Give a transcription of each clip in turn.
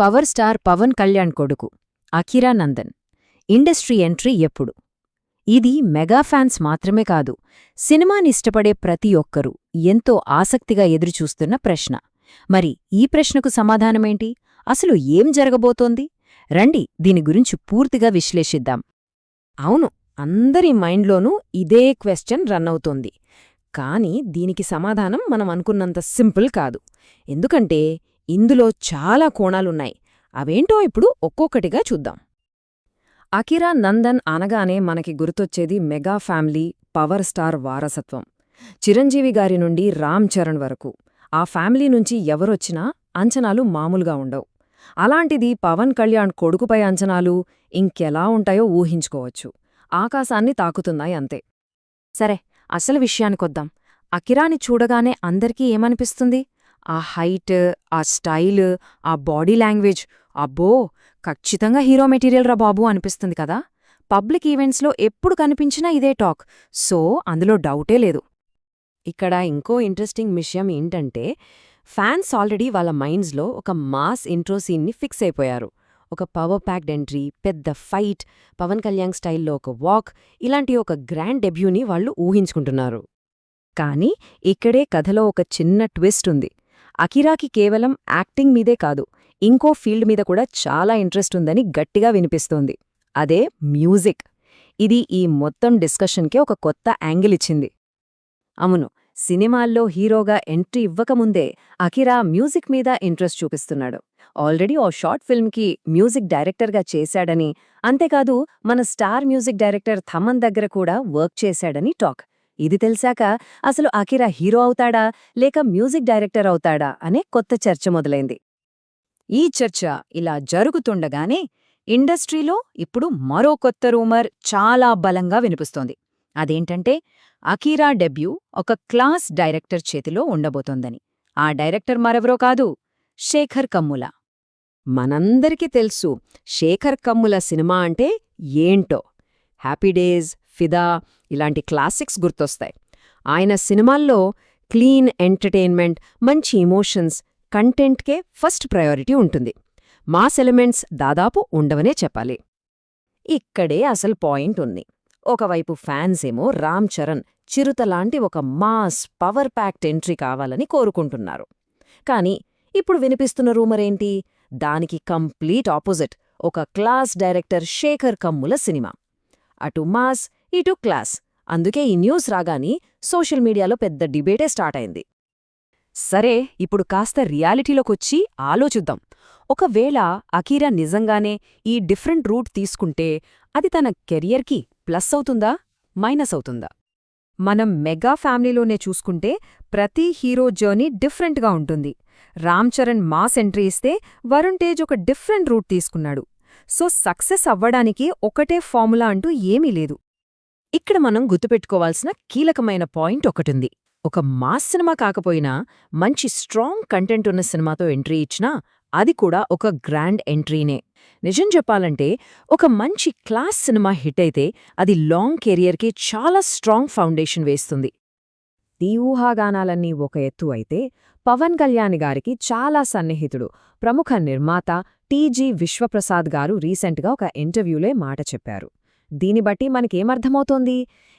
Power star Pawan Kalyan కొడుకు Akira Nandan industry entry ఎప్పుడు? ఇది మెగా ఫ్యాన్స్ మాత్రమే కాదు, సినిమానిష్టపడే ప్రతి ఒక్కరూ ఎంతో ఆసక్తిగా ఎదురుచూస్తున్న ప్రశ్న. మరి ఈ ప్రశ్నకు సమాధానమేంటి? అసలు ఏం జరగబోతోంది? రండి దీని గురించి పూర్తిగా విశ్లేషిద్దాం. అవును, అందరి మైండ్లోనూ ఇదే క్వెశ్చన్ రన్నవుతోంది. కానీ దీనికి సమాధానం మనం అనుకున్నంత సింపుల్ కాదు. ఎందుకంటే ఇందులో చాలా కోణాలున్నాయి. అవేంటో ఇప్పుడు ఒక్కొక్కటిగా చూద్దాం. అకిరా నందన్ అనగానే మనకి గుర్తొచ్చేది మెగా ఫ్యామిలీ, పవర్ స్టార్ వారసత్వం. చిరంజీవి గారి నుండి రామ్ చరణ్ వరకు ఆ ఫ్యామిలీ నుంచి ఎవరొచ్చినా అంచనాలు మామూలుగా ఉండవు. అలాంటిది పవన్ కళ్యాణ్ కొడుకుపై అంచనాలు ఇంకెలా ఉంటాయో ఊహించుకోవచ్చు. ఆకాశాన్ని తాకుతున్నాయి అంతే. సరే, అసలు విషయానికొద్దాం. అకిరాని చూడగానే అందరికీ ఏమనిపిస్తుంది? ఆ హైట్, ఆ స్టైల్, ఆ బాడీ లాంగ్వేజ్, అబ్బో ఖచ్చితంగా హీరో మెటీరియల్ రా బాబు అనిపిస్తుంది కదా. పబ్లిక్ ఈవెంట్స్లో ఎప్పుడు కనిపించినా ఇదే టాక్. సో అందులో డౌటే లేదు. ఇక్కడ ఇంకో ఇంట్రెస్టింగ్ విషయం ఏంటంటే, ఫ్యాన్స్ ఆల్రెడీ వాళ్ళ మైండ్స్లో ఒక మాస్ ఇంట్రో సీన్ని ఫిక్స్ అయిపోయారు. ఒక పవర్ ప్యాక్డ్ ఎంట్రీ, పెద్ద ఫైట్, పవన్ కళ్యాణ్ స్టైల్లో ఒక వాక్, ఇలాంటి ఒక గ్రాండ్ డెబ్యూని వాళ్ళు ఊహించుకుంటున్నారు. కానీ ఇక్కడే కథలో ఒక చిన్న ట్విస్ట్ ఉంది. అకిరాకి కేవలం యాక్టింగ్ మీదే కాదు, ఇంకో ఫీల్డ్ మీద కూడా చాలా ఇంట్రెస్ట్ ఉందని గట్టిగా వినిపిస్తోంది. అదే మ్యూజిక్. ఇది ఈ మొత్తం డిస్కషన్కే ఒక కొత్త యాంగిల్ ఇచ్చింది. అవును, సినిమాల్లో హీరోగా ఎంట్రీ ఇవ్వకముందే అకిరా మ్యూజిక్ మీద ఇంట్రెస్ట్ చూపిస్తున్నాడు. ఆల్రెడీ ఓ షార్ట్ ఫిల్మ్కి మ్యూజిక్ డైరెక్టర్గా చేశాడని, అంతేకాదు మన స్టార్ మ్యూజిక్ డైరెక్టర్ థమన్ దగ్గర కూడా వర్క్ చేశాడని టాక్. ఇది తెలిసాక అసలు అకిరా హీరో అవుతాడా లేక మ్యూజిక్ డైరెక్టర్ అవుతాడా అనే కొత్త చర్చ మొదలైంది. ఈ చర్చ ఇలా జరుగుతుండగానే ఇండస్ట్రీలో ఇప్పుడు మరో కొత్త రూమర్ చాలా బలంగా వినిపిస్తోంది. అదేంటంటే, అకిరా డెబ్యూ ఒక క్లాస్ డైరెక్టర్ చేతిలో ఉండబోతోందని. ఆ డైరెక్టర్ మరెవరో కాదు, శేఖర్ కమ్ముల. మనందరికీ తెలుసు శేఖర్ కమ్ముల సినిమా అంటే ఏంటో. హ్యాపీ డేస్, ఫిదా ఇలాంటి క్లాసిక్స్ గుర్తొస్తాయి. ఆయన సినిమాల్లో క్లీన్ ఎంటర్టైన్మెంట్, మంచి ఎమోషన్స్, కంటెంట్కే ఫస్ట్ ప్రయారిటీ ఉంటుంది. మాస్ ఎలిమెంట్స్ దాదాపు ఉండవనే చెప్పాలి. ఇక్కడే అసలు పాయింట్ ఉంది. ఒకవైపు ఫ్యాన్స్ ఏమో రామ్ చరణ్ చిరుతలాంటి ఒక మాస్ పవర్ ప్యాక్డ్ ఎంట్రీ కావాలని కోరుకుంటున్నారు. కానీ ఇప్పుడు వినిపిస్తున్న రూమరేంటి? దానికి కంప్లీట్ ఆపోజిట్, ఒక class director Shekhar Kammula cinema. అటు మాస్, ఇటు క్లాస్. అందుకే ఈ న్యూస్ రాగానే సోషల్ మీడియాలో పెద్ద డిబేటే స్టార్ట్ అయింది. సరే, ఇప్పుడు కాస్త రియాలిటీలోకొచ్చి ఆలోచిద్దాం. ఒకవేళ అకిరా నిజంగానే ఈ డిఫరెంట్ రూట్ తీసుకుంటే అది తన కెరియర్కి ప్లస్ అవుతుందా, మైనస్ అవుతుందా? మనం మెగా ఫ్యామిలీలోనే చూసుకుంటే ప్రతి హీరో జర్నీ డిఫరెంట్గా ఉంటుంది. రామ్ చరణ్ మాస్ ఎంట్రీ ఇస్తే వరుణ్ తేజ్ ఒక డిఫరెంట్ రూట్ తీసుకున్నాడు. సో సక్సెస్ అవ్వడానికి ఒకటే ఫార్ములా అంటూ ఏమీ లేదు. ఇక్కడ మనం గుర్తుపెట్టుకోవాల్సిన కీలకమైన పాయింట్ ఒకటుంది. ఒక మాస్ సినిమా కాకపోయినా మంచి స్ట్రాంగ్ కంటెంట్ ఉన్న సినిమాతో ఎంట్రీ ఇచ్చినా అది కూడా ఒక గ్రాండ్ ఎంట్రీనే. నిజం చెప్పాలంటే, ఒక మంచి క్లాస్ సినిమా హిట్ అయితే అది లాంగ్ కెరియర్కి చాలా స్ట్రాంగ్ ఫౌండేషన్ వేస్తుంది. ఈ ఊహాగానాలన్నీ ఒక ఎత్తు అయితే, పవన్ కళ్యాణ్ గారికి చాలా సన్నిహితుడు, ప్రముఖ నిర్మాత టీజీ విశ్వప్రసాద్ గారు రీసెంట్గా ఒక ఇంటర్వ్యూలో మాట చెప్పారు. దీని బట్టి మనకేమర్థమవుతోంది?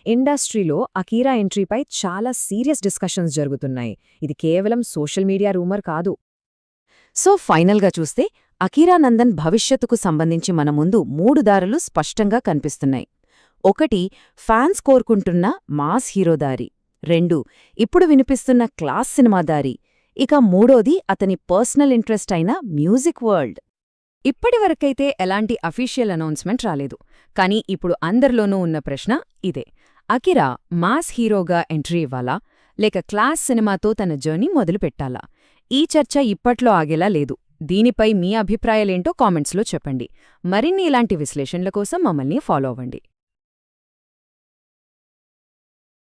ఇండస్ట్రీలో అకిరా ఎంట్రీపై చాలా సీరియస్ డిస్కషన్స్ జరుగుతున్నాయి. ఇది కేవలం సోషల్ మీడియా రూమర్ కాదు. సో ఫైనల్గా చూస్తే అకిరా నందన్ భవిష్యత్తుకు సంబంధించి మన ముందు 3 దారులు స్పష్టంగా కనిపిస్తున్నాయి. 1, ఫ్యాన్స్ కోరుకుంటున్న మాస్ హీరో దారి. 2, ఇప్పుడు వినిపిస్తున్న క్లాస్ సినిమా దారి. ఇక 3ది అతని పర్సనల్ ఇంట్రెస్ట్ అయిన మ్యూజిక్ వరల్డ్. ఇప్పటివరకైతే ఎలాంటి అఫీషియల్ అనౌన్స్మెంట్ రాలేదు. కానీ ఇప్పుడు అందరిలోనూ ఉన్న ప్రశ్న ఇదే: అకిరా మాస్ హీరోగా ఎంట్రీ ఇవ్వాలా లేక క్లాస్ సినిమాతో తన జర్నీ మొదలుపెట్టాలా? ఈ చర్చ ఇప్పట్లో ఆగేలా లేదు. దీనిపై మీ అభిప్రాయాలేంటో కామెంట్స్లో చెప్పండి. మరిన్ని ఇలాంటి విశ్లేషణల కోసం మమ్మల్ని ఫాలో అవ్వండి.